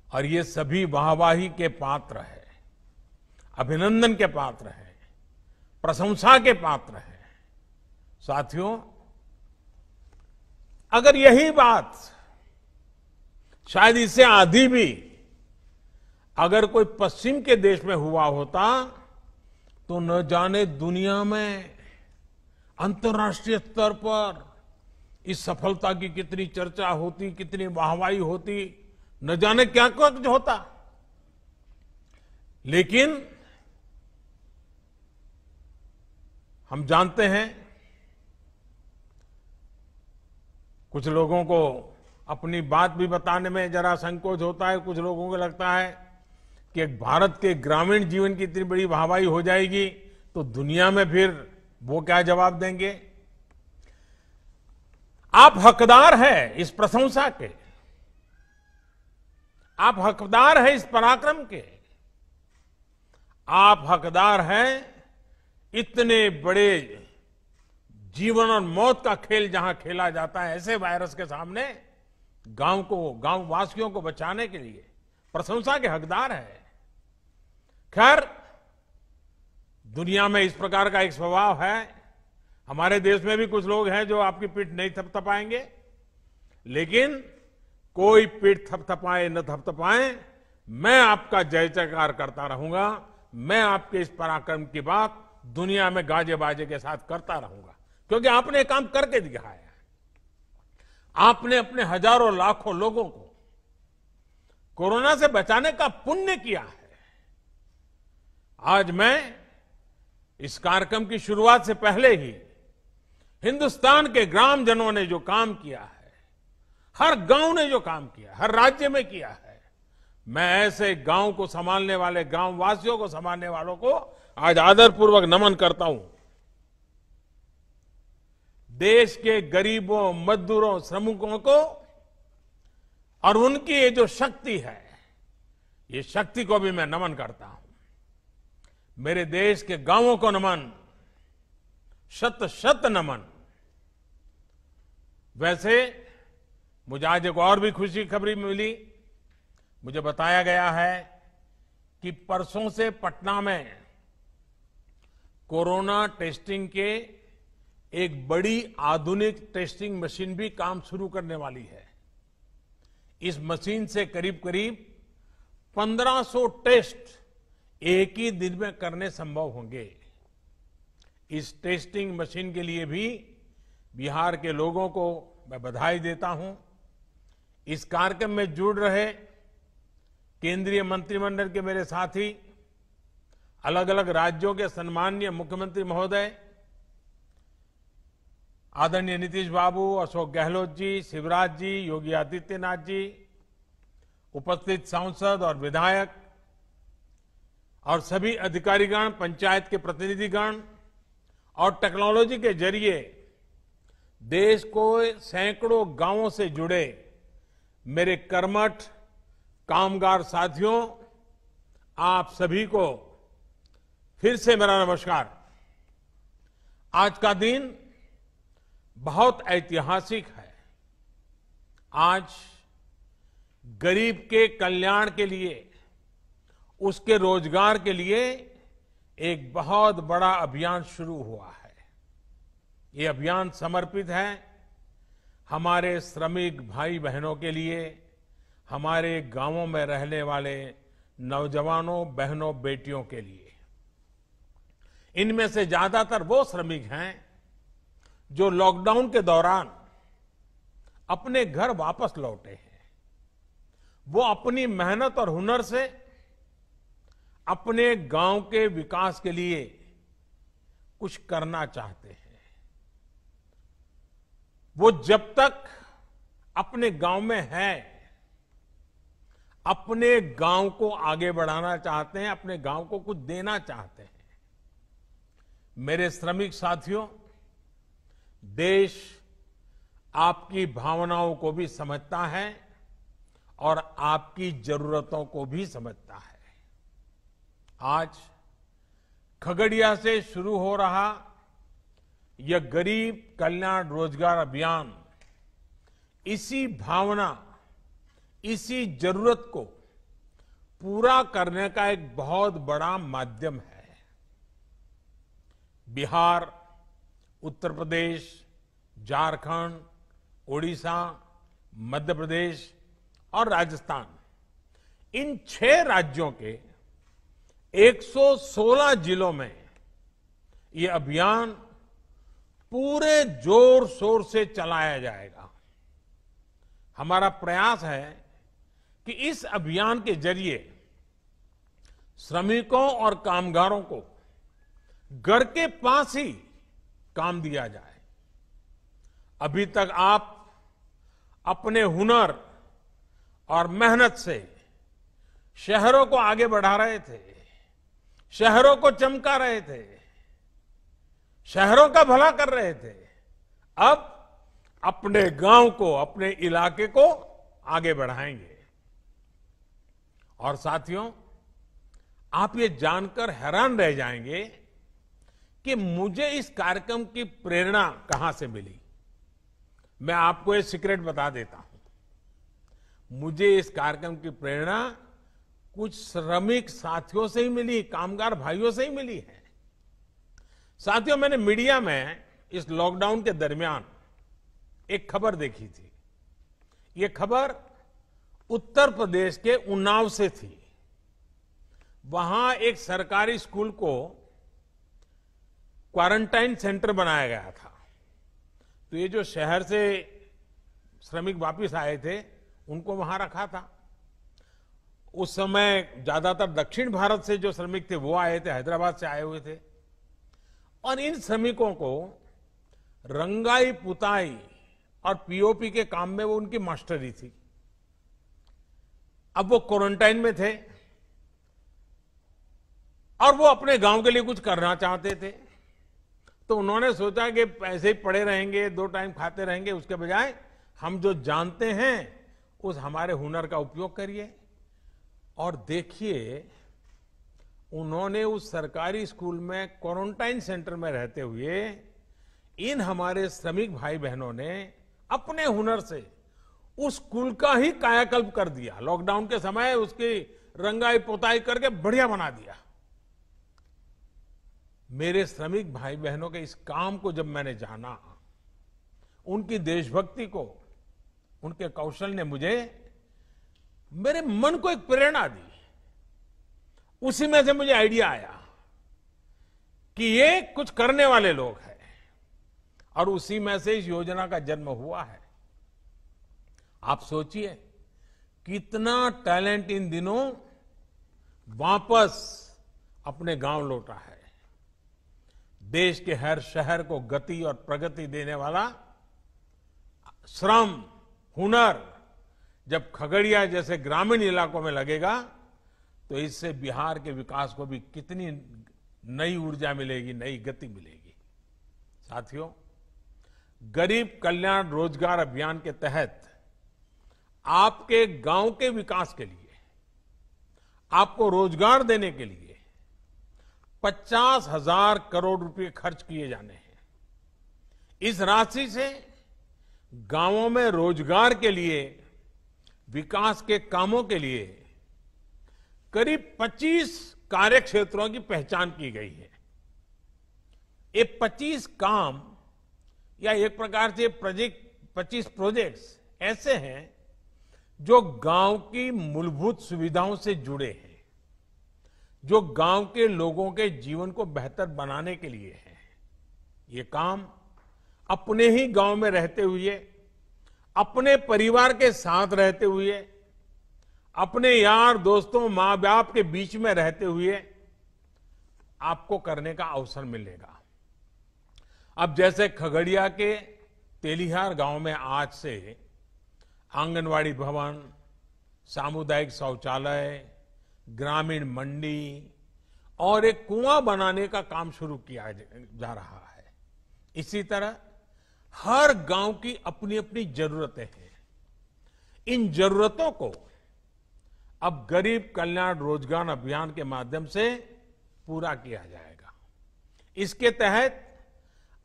और ये सभी वाहवाही के पात्र हैं, अभिनंदन के पात्र हैं, प्रशंसा के पात्र हैं। साथियों, अगर यही बात शायद इससे आधी भी अगर कोई पश्चिम के देश में हुआ होता तो न जाने दुनिया में अंतर्राष्ट्रीय स्तर पर इस सफलता की कितनी चर्चा होती, कितनी वाहवाही होती, न जाने क्या कुछ होता। लेकिन हम जानते हैं कुछ लोगों को अपनी बात भी बताने में जरा संकोच होता है। कुछ लोगों को लगता है कि एक भारत के ग्रामीण जीवन की इतनी बड़ी वाहवाही हो जाएगी तो दुनिया में फिर वो क्या जवाब देंगे। आप हकदार हैं इस प्रशंसा के, आप हकदार हैं इस पराक्रम के, आप हकदार हैं इतने बड़े जीवन और मौत का खेल जहां खेला जाता है ऐसे वायरस के सामने गांव वासियों को बचाने के लिए प्रशंसा के हकदार है। खैर, दुनिया में इस प्रकार का एक स्वभाव है, हमारे देश में भी कुछ लोग हैं जो आपकी पीठ नहीं थपथपाएंगे, लेकिन कोई पीठ थपथपाए न थपथपाए, मैं आपका जय जयकार करता रहूंगा। मैं आपके इस पराक्रम की बात दुनिया में गाजे बाजे के साथ करता रहूंगा, क्योंकि आपने काम करके दिखाया है। आपने अपने हजारों लाखों लोगों को कोरोना से बचाने का पुण्य किया है। आज मैं इस कार्यक्रम की शुरुआत से पहले ही हिंदुस्तान के ग्रामजनों ने जो काम किया है, हर गांव ने जो काम किया, हर राज्य में किया है, मैं ऐसे गांव को संभालने वाले, गांव वासियों को संभालने वालों को आज आदरपूर्वक नमन करता हूं। देश के गरीबों, मजदूरों, श्रमिकों को और उनकी ये जो शक्ति है, ये शक्ति को भी मैं नमन करता हूं। मेरे देश के गांवों को नमन, शत शत नमन। वैसे मुझे आज एक और भी खुशी खबरी मिली। मुझे बताया गया है कि परसों से पटना में कोरोना टेस्टिंग के एक बड़ी आधुनिक टेस्टिंग मशीन भी काम शुरू करने वाली है। इस मशीन से करीब करीब 1500 टेस्ट एक ही दिन में करने संभव होंगे। इस टेस्टिंग मशीन के लिए भी बिहार के लोगों को मैं बधाई देता हूं। इस कार्यक्रम में जुड़ रहे केंद्रीय मंत्रिमंडल के मेरे साथी, अलग अलग राज्यों के सम्माननीय मुख्यमंत्री महोदय, आदरणीय नीतीश बाबू, अशोक गहलोत जी, शिवराज जी, योगी आदित्यनाथ जी, उपस्थित सांसद और विधायक और सभी अधिकारीगण, पंचायत के प्रतिनिधिगण और टेक्नोलॉजी के जरिए देश को सैकड़ों गांवों से जुड़े मेरे कर्मठ कामगार साथियों, आप सभी को फिर से मेरा नमस्कार। आज का दिन बहुत ऐतिहासिक है। आज गरीब के कल्याण के लिए, उसके रोजगार के लिए एक बहुत बड़ा अभियान शुरू हुआ है। ये अभियान समर्पित है हमारे श्रमिक भाई बहनों के लिए, हमारे गांवों में रहने वाले नौजवानों, बहनों, बेटियों के लिए। इनमें से ज्यादातर वो श्रमिक हैं जो लॉकडाउन के दौरान अपने घर वापस लौटे हैं। वो अपनी मेहनत और हुनर से अपने गांव के विकास के लिए कुछ करना चाहते हैं। वो जब तक अपने गांव में है, अपने गांव को आगे बढ़ाना चाहते हैं, अपने गांव को कुछ देना चाहते हैं। मेरे श्रमिक साथियों, देश आपकी भावनाओं को भी समझता है और आपकी जरूरतों को भी समझता है। आज खगड़िया से शुरू हो रहा यह गरीब कल्याण रोजगार अभियान इसी भावना, इसी जरूरत को पूरा करने का एक बहुत बड़ा माध्यम है। बिहार, उत्तर प्रदेश, झारखंड, ओडिशा, मध्य प्रदेश और राजस्थान, इन 6 राज्यों के 116 जिलों में ये अभियान पूरे जोर शोर से चलाया जाएगा। हमारा प्रयास है कि इस अभियान के जरिए श्रमिकों और कामगारों को घर के पास ही काम दिया जाए। अभी तक आप अपने हुनर और मेहनत से शहरों को आगे बढ़ा रहे थे, शहरों को चमका रहे थे, शहरों का भला कर रहे थे। अब अपने गांव को, अपने इलाके को आगे बढ़ाएंगे। और साथियों, आप ये जानकर हैरान रह जाएंगे कि मुझे इस कार्यक्रम की प्रेरणा कहां से मिली। मैं आपको एक सीक्रेट बता देता हूं। मुझे इस कार्यक्रम की प्रेरणा कुछ श्रमिक साथियों से ही मिली, कामगार भाइयों से ही मिली है। साथियों, मैंने मीडिया में इस लॉकडाउन के दरमियान एक खबर देखी थी। ये खबर उत्तर प्रदेश के उन्नाव से थी। वहां एक सरकारी स्कूल को क्वारंटाइन सेंटर बनाया गया था। तो ये जो शहर से श्रमिक वापस आए थे, उनको वहां रखा था। उस समय ज्यादातर दक्षिण भारत से जो श्रमिक थे वो आए थे, हैदराबाद से आए हुए थे। और इन श्रमिकों को रंगाई पुताई और पीओपी के काम में वो उनकी मास्टरी थी। अब वो क्वारंटाइन में थे और वो अपने गांव के लिए कुछ करना चाहते थे। तो उन्होंने सोचा कि ऐसे ही पड़े रहेंगे, 2 टाइम खाते रहेंगे, उसके बजाय हम जो जानते हैं उस हमारे हुनर का उपयोग करिए। और देखिए, उन्होंने उस सरकारी स्कूल में क्वारंटाइन सेंटर में रहते हुए इन हमारे श्रमिक भाई बहनों ने अपने हुनर से उस स्कूल का ही कायाकल्प कर दिया। लॉकडाउन के समय उसकी रंगाई पोताई करके बढ़िया बना दिया। मेरे श्रमिक भाई बहनों के इस काम को जब मैंने जाना, उनकी देशभक्ति को, उनके कौशल ने मेरे मन को एक प्रेरणा दी। उसी में से मुझे आइडिया आया कि ये कुछ करने वाले लोग हैं, और उसी में से इस योजना का जन्म हुआ है। आप सोचिए, कितना टैलेंट इन दिनों वापस अपने गांव लौटा है। देश के हर शहर को गति और प्रगति देने वाला श्रम, हुनर जब खगड़िया जैसे ग्रामीण इलाकों में लगेगा, तो इससे बिहार के विकास को भी कितनी नई ऊर्जा मिलेगी, नई गति मिलेगी। साथियों, गरीब कल्याण रोजगार अभियान के तहत आपके गांव के विकास के लिए, आपको रोजगार देने के लिए 50,000 करोड़ रुपए खर्च किए जाने हैं। इस राशि से गांवों में रोजगार के लिए, विकास के कामों के लिए करीब 25 कार्य क्षेत्रों की पहचान की गई है। ये 25 काम या एक प्रकार से 25 प्रोजेक्ट्स ऐसे हैं जो गांव की मूलभूत सुविधाओं से जुड़े हैं, जो गांव के लोगों के जीवन को बेहतर बनाने के लिए है। ये काम अपने ही गांव में रहते हुए, अपने परिवार के साथ रहते हुए, अपने यार दोस्तों, मां बाप के बीच में रहते हुए आपको करने का अवसर मिलेगा। अब जैसे खगड़िया के तेलिहार गांव में आज से आंगनवाड़ी भवन, सामुदायिक शौचालय, ग्रामीण मंडी और एक कुआं बनाने का काम शुरू किया जा रहा है। इसी तरह हर गांव की अपनी अपनी जरूरतें हैं। इन जरूरतों को अब गरीब कल्याण रोजगार अभियान के माध्यम से पूरा किया जाएगा। इसके तहत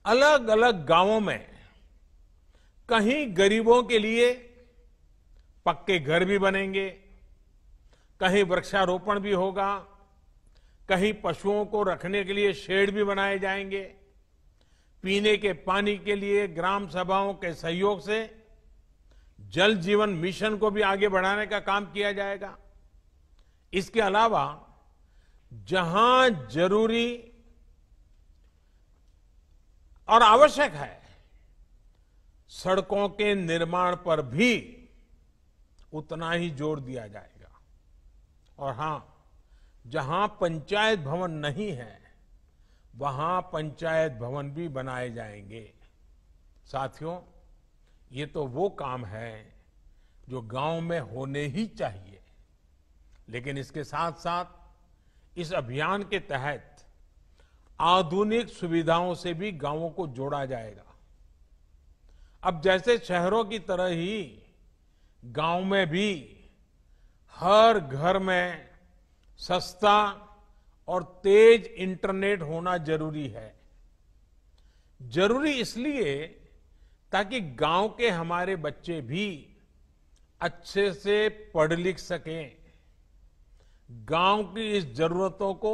अलग अलग गांवों में कहीं गरीबों के लिए पक्के घर भी बनेंगे, कहीं वृक्षारोपण भी होगा, कहीं पशुओं को रखने के लिए शेड भी बनाए जाएंगे, पीने के पानी के लिए ग्राम सभाओं के सहयोग से जल जीवन मिशन को भी आगे बढ़ाने का काम किया जाएगा। इसके अलावा जहां जरूरी और आवश्यक है, सड़कों के निर्माण पर भी उतना ही जोर दिया जाएगा। और हां, जहां पंचायत भवन नहीं है, वहां पंचायत भवन भी बनाए जाएंगे। साथियों, ये तो वो काम है जो गांव में होने ही चाहिए, लेकिन इसके साथ साथ इस अभियान के तहत आधुनिक सुविधाओं से भी गांवों को जोड़ा जाएगा। अब जैसे शहरों की तरह ही गांव में भी हर घर में सस्ता और तेज इंटरनेट होना जरूरी है। जरूरी इसलिए ताकि गांव के हमारे बच्चे भी अच्छे से पढ़ लिख सकें। गांव की इस जरूरतों को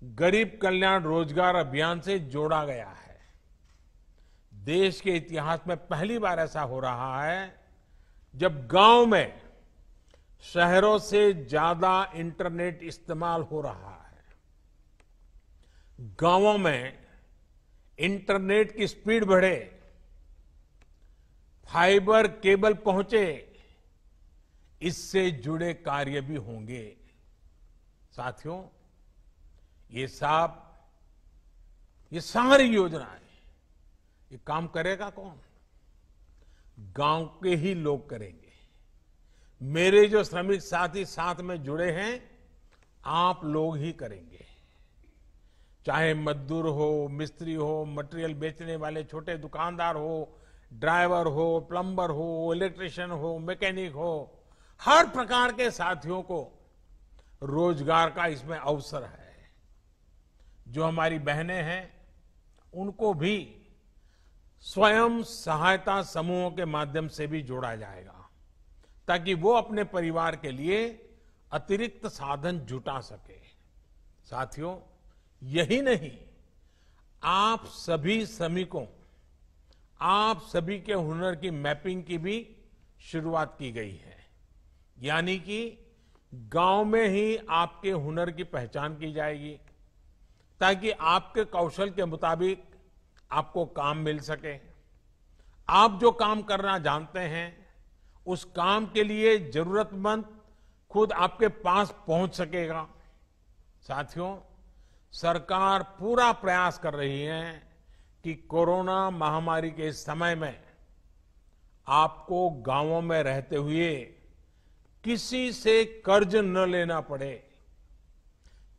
गरीब कल्याण रोजगार अभियान से जोड़ा गया है। देश के इतिहास में पहली बार ऐसा हो रहा है जब गांव में शहरों से ज्यादा इंटरनेट इस्तेमाल हो रहा है। गांवों में इंटरनेट की स्पीड बढ़े, फाइबर केबल पहुंचे, इससे जुड़े कार्य भी होंगे। साथियों, ये सारी योजनाएं, ये काम करेगा कौन? गांव के ही लोग करेंगे। मेरे जो श्रमिक साथी साथ में जुड़े हैं, आप लोग ही करेंगे। चाहे मजदूर हो, मिस्त्री हो, मटेरियल बेचने वाले छोटे दुकानदार हो, ड्राइवर हो, प्लम्बर हो, इलेक्ट्रिशियन हो, मैकेनिक हो, हर प्रकार के साथियों को रोजगार का इसमें अवसर है। जो हमारी बहनें हैं, उनको भी स्वयं सहायता समूहों के माध्यम से भी जोड़ा जाएगा, ताकि वो अपने परिवार के लिए अतिरिक्त साधन जुटा सके। साथियों, यही नहीं, आप सभी श्रमिकों, आप सभी के हुनर की मैपिंग की भी शुरुआत की गई है। यानी कि गांव में ही आपके हुनर की पहचान की जाएगी, ताकि आपके कौशल के मुताबिक आपको काम मिल सके। आप जो काम करना जानते हैं, उस काम के लिए जरूरतमंद खुद आपके पास पहुंच सकेगा। साथियों, सरकार पूरा प्रयास कर रही है कि कोरोना महामारी के इस समय में आपको गांवों में रहते हुए किसी से कर्ज न लेना पड़े,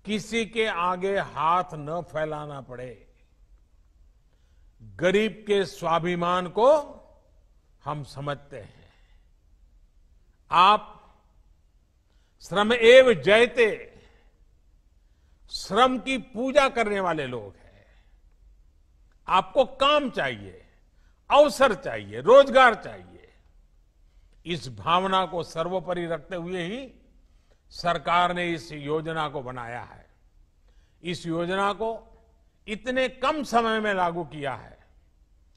किसी के आगे हाथ न फैलाना पड़े। गरीब के स्वाभिमान को हम समझते हैं। आप श्रम एव जयते, श्रम की पूजा करने वाले लोग हैं। आपको काम चाहिए, अवसर चाहिए, रोजगार चाहिए। इस भावना को सर्वोपरि रखते हुए ही सरकार ने इस योजना को बनाया है। इस योजना को इतने कम समय में लागू किया है।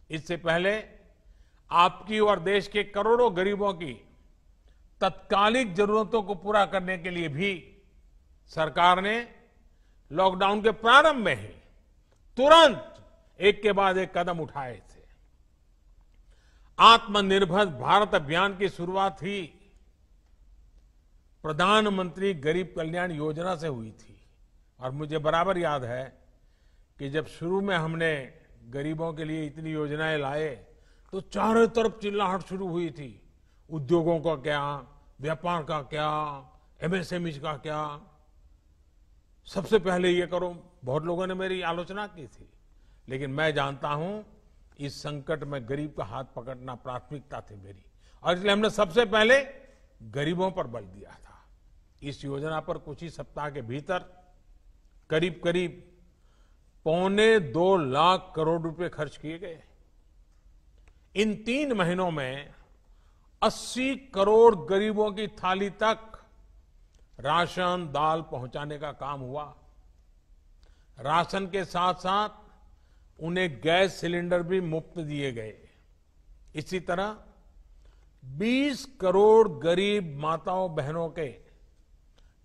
इससे पहले आपकी और देश के करोड़ों गरीबों की तत्कालिक जरूरतों को पूरा करने के लिए भी सरकार ने लॉकडाउन के प्रारंभ में ही तुरंत एक के बाद एक कदम उठाए थे। आत्मनिर्भर भारत अभियान की शुरुआत ही प्रधानमंत्री गरीब कल्याण योजना से हुई थी। और मुझे बराबर याद है कि जब शुरू में हमने गरीबों के लिए इतनी योजनाएं लाए, तो चारों तरफ चिल्लाहट शुरू हुई थी। उद्योगों का क्या, व्यापार का क्या, एमएसएमई का क्या, सबसे पहले ये करो। बहुत लोगों ने मेरी आलोचना की थी, लेकिन मैं जानता हूं इस संकट में गरीब का हाथ पकड़ना प्राथमिकता थी मेरी, और इसलिए हमने सबसे पहले गरीबों पर बल दिया था। इस योजना पर कुछ ही सप्ताह के भीतर करीब करीब 2.25 लाख करोड़ रुपए खर्च किए गए। इन 3 महीनों में 80 करोड़ गरीबों की थाली तक राशन दाल पहुंचाने का काम हुआ। राशन के साथ साथ उन्हें गैस सिलेंडर भी मुफ्त दिए गए। इसी तरह 20 करोड़ गरीब माताओं बहनों के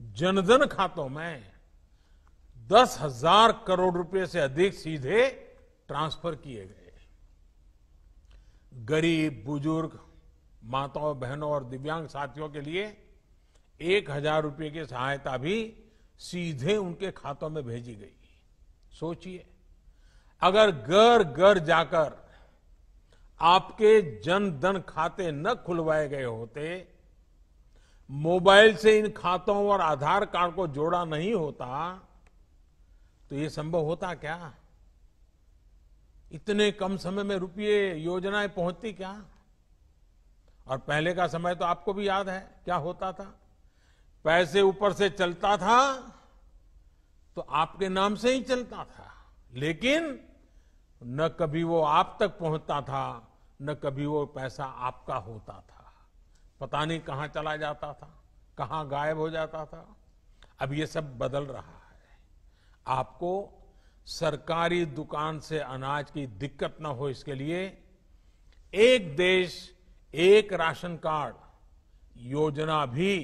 जनधन खातों में 10,000 करोड़ रुपए से अधिक सीधे ट्रांसफर किए गए। गरीब बुजुर्ग माताओं बहनों और दिव्यांग साथियों के लिए 1,000 रुपए की सहायता भी सीधे उनके खातों में भेजी गई। सोचिए, अगर घर घर जाकर आपके जन धन खाते न खुलवाए गए होते, मोबाइल से इन खातों और आधार कार्ड को जोड़ा नहीं होता, तो ये संभव होता क्या? इतने कम समय में रुपये योजनाएं पहुंचती क्या? और पहले का समय तो आपको भी याद है क्या होता था। पैसे ऊपर से चलता था तो आपके नाम से ही चलता था, लेकिन न कभी वो आप तक पहुंचता था, न कभी वो पैसा आपका होता था। पता नहीं कहां चला जाता था, कहां गायब हो जाता था। अब ये सब बदल रहा है। आपको सरकारी दुकान से अनाज की दिक्कत न हो, इसके लिए एक देश एक राशन कार्ड योजना भी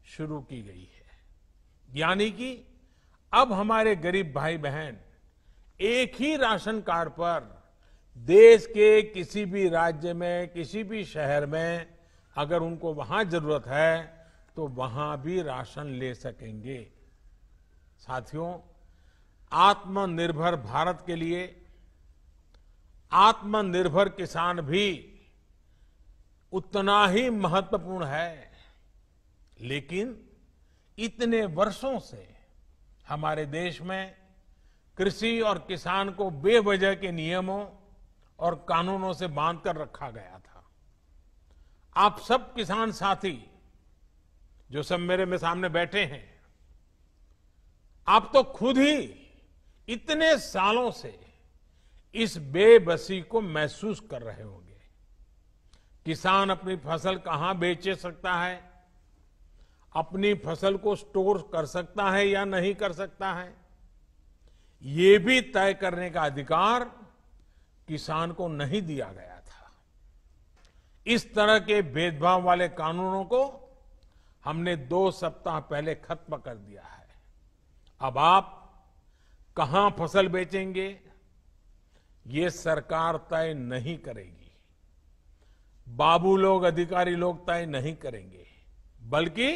शुरू की गई है। यानी कि अब हमारे गरीब भाई बहन एक ही राशन कार्ड पर देश के किसी भी राज्य में, किसी भी शहर में अगर उनको वहां जरूरत है तो वहां भी राशन ले सकेंगे। साथियों, आत्मनिर्भर भारत के लिए आत्मनिर्भर किसान भी उतना ही महत्वपूर्ण है। लेकिन इतने वर्षों से हमारे देश में कृषि और किसान को बेवजह के नियमों और कानूनों से बांधकर रखा गया था। आप सब किसान साथी जो सब मेरे सामने बैठे हैं, आप तो खुद ही इतने सालों से इस बेबसी को महसूस कर रहे होंगे। किसान अपनी फसल कहां बेच सकता है, अपनी फसल को स्टोर कर सकता है या नहीं कर सकता है, ये भी तय करने का अधिकार किसान को नहीं दिया गया था। इस तरह के भेदभाव वाले कानूनों को हमने 2 सप्ताह पहले खत्म कर दिया है। अब आप कहां फसल बेचेंगे, ये सरकार तय नहीं करेगी। बाबू लोग, अधिकारी लोग तय नहीं करेंगे, बल्कि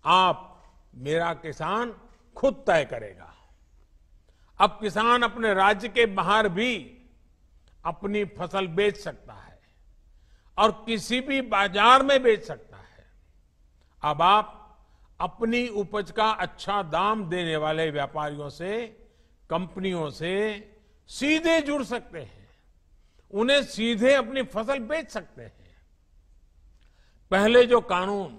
आप, मेरा किसान खुद तय करेगा। अब किसान अपने राज्य के बाहर भी अपनी फसल बेच सकता है और किसी भी बाजार में बेच सकता है। अब आप अपनी उपज का अच्छा दाम देने वाले व्यापारियों से, कंपनियों से सीधे जुड़ सकते हैं, उन्हें सीधे अपनी फसल बेच सकते हैं। पहले जो कानून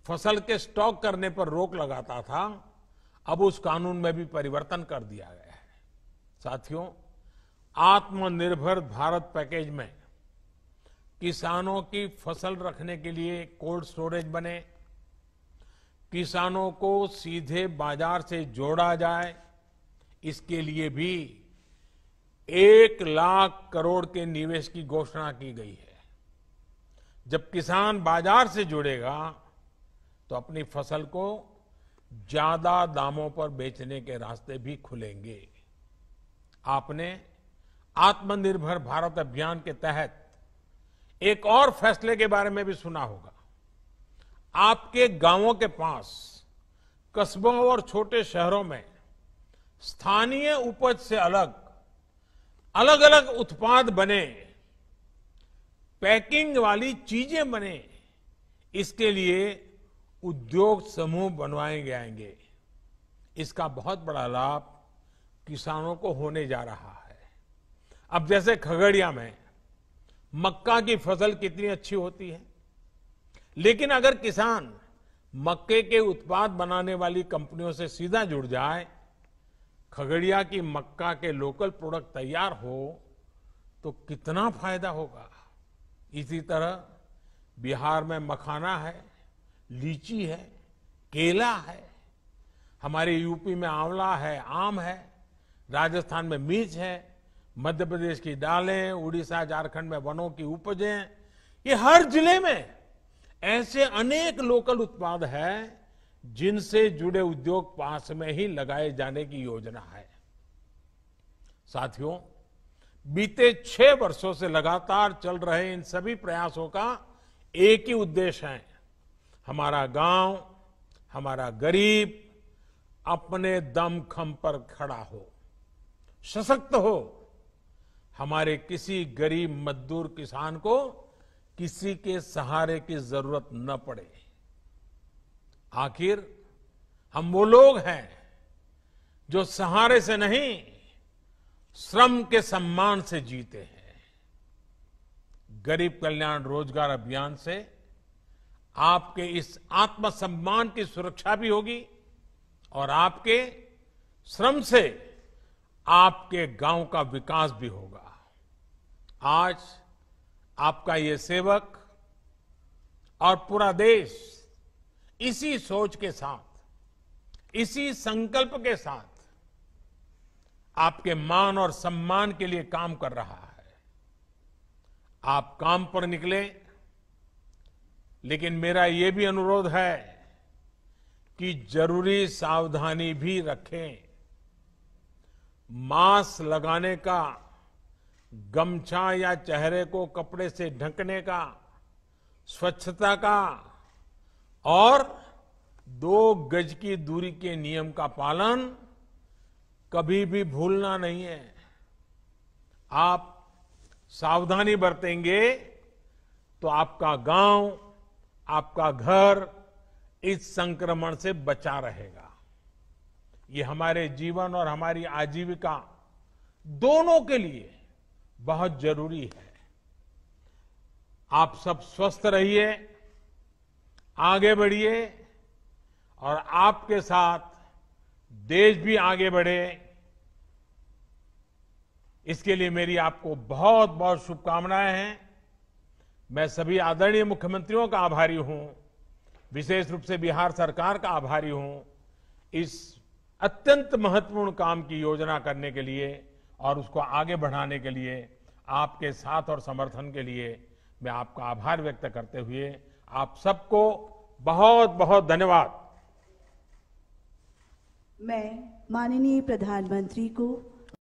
फसल के स्टॉक करने पर रोक लगाता था, अब उस कानून में भी परिवर्तन कर दिया गया है। साथियों, आत्मनिर्भर भारत पैकेज में किसानों की फसल रखने के लिए कोल्ड स्टोरेज बने, किसानों को सीधे बाजार से जोड़ा जाए, इसके लिए भी 1 लाख करोड़ के निवेश की घोषणा की गई है। जब किसान बाजार से जुड़ेगा तो अपनी फसल को ज्यादा दामों पर बेचने के रास्ते भी खुलेंगे। आपने आत्मनिर्भर भारत अभियान के तहत एक और फैसले के बारे में भी सुना होगा। आपके गांवों के पास, कस्बों और छोटे शहरों में स्थानीय उपज से अलग अलग उत्पाद बने, पैकिंग वाली चीजें बने, इसके लिए उद्योग समूह बनवाए जाएंगे। इसका बहुत बड़ा लाभ किसानों को होने जा रहा है। अब जैसे खगड़िया में मक्का की फसल कितनी अच्छी होती है, लेकिन अगर किसान मक्के के उत्पाद बनाने वाली कंपनियों से सीधा जुड़ जाए, खगड़िया की मक्का के लोकल प्रोडक्ट तैयार हो, तो कितना फायदा होगा। इसी तरह बिहार में मखाना है, लीची है, केला है, हमारे यूपी में आंवला है, आम है, राजस्थान में मिर्च है, मध्य प्रदेश की दालें, उड़ीसा झारखंड में वनों की उपजें, ये हर जिले में ऐसे अनेक लोकल उत्पाद हैं जिनसे जुड़े उद्योग पास में ही लगाए जाने की योजना है। साथियों, बीते 6 वर्षों से लगातार चल रहे इन सभी प्रयासों का एक ही उद्देश्य है, हमारा गांव, हमारा गरीब अपने दमखम पर खड़ा हो, सशक्त हो, हमारे किसी गरीब मजदूर किसान को किसी के सहारे की जरूरत न पड़े। आखिर हम वो लोग हैं जो सहारे से नहीं, श्रम के सम्मान से जीते हैं। गरीब कल्याण रोजगार अभियान से आपके इस आत्मसम्मान की सुरक्षा भी होगी और आपके श्रम से आपके गांव का विकास भी होगा। आज आपका ये सेवक और पूरा देश इसी सोच के साथ, इसी संकल्प के साथ आपके मान और सम्मान के लिए काम कर रहा है। आप काम पर निकले, लेकिन मेरा ये भी अनुरोध है कि जरूरी सावधानी भी रखें। मास्क लगाने का, गमछा या चेहरे को कपड़े से ढकने का, स्वच्छता का और 2 गज की दूरी के नियम का पालन कभी भी भूलना नहीं है। आप सावधानी बरतेंगे तो आपका गांव, आपका घर इस संक्रमण से बचा रहेगा। ये हमारे जीवन और हमारी आजीविका दोनों के लिए बहुत जरूरी है। आप सब स्वस्थ रहिए, आगे बढ़िए और आपके साथ देश भी आगे बढ़े, इसके लिए मेरी आपको बहुत बहुत शुभकामनाएं हैं। मैं सभी आदरणीय मुख्यमंत्रियों का आभारी हूं, विशेष रूप से बिहार सरकार का आभारी हूं इस अत्यंत महत्वपूर्ण काम की योजना करने के लिए और उसको आगे बढ़ाने के लिए आपके साथ और समर्थन के लिए मैं आपका आभार व्यक्त करते हुए आप सबको बहुत बहुत धन्यवाद। मैं माननीय प्रधानमंत्री को